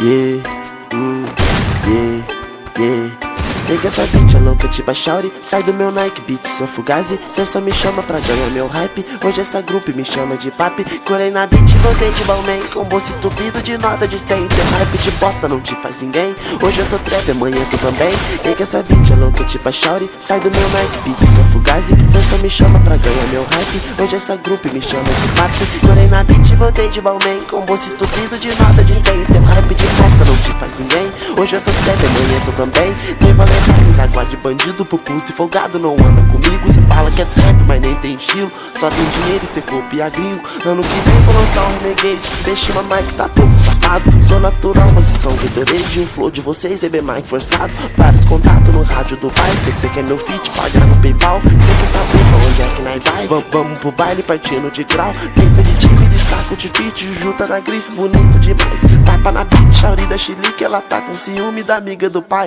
Yeah, yeah, yeah. Sei que essa beat é louca, tipo a Shauri. Sai do meu Nike Beat, sou fugazi. Cê só me chama pra ganhar meu hype. Hoje essa grupo me chama de papi. Colei na beat, voltei de Balmain. Com bolso entupido de nota de 100. Teu hype de bosta não te faz ninguém. Hoje eu tô trap, amanhã tu também. Sei que essa beat é louca, tipo a Shauri. Sai do meu Nike Beat, sou fugazi. Cê só me chama pra ganhar meu hype. Hoje essa grupo me chama de papi. Colei na beat, voltei de Balmain. Com bolso entupido de nota de 100. Teu hype de bosta não te faz ninguém. Hoje eu tô trap, amanhã tu também. Tem Valentine's, água de bandido, pupus e folgado não anda comigo. Cê fala que é trap, mas nem tem estilo. Só tem dinheiro e cê copia gringo. Ano que vem vou lançar um Renegade. Deixa uma mic, tá todo safado. Sou natural, vocês são Gatorade. O flow de vocês é bem mais forçado. Vários contatos no rádio do pai. Sei que cê quer meu feat, paga no PayPal. Cê quer saber pra onde é que nós vai. Vamos pro baile partindo de grau. Tenta de time, destaca de feat. Juta na grife, bonito demais. Tapa na beat, Shauri da Chilique. Ela tá com ciúme da amiga do pai.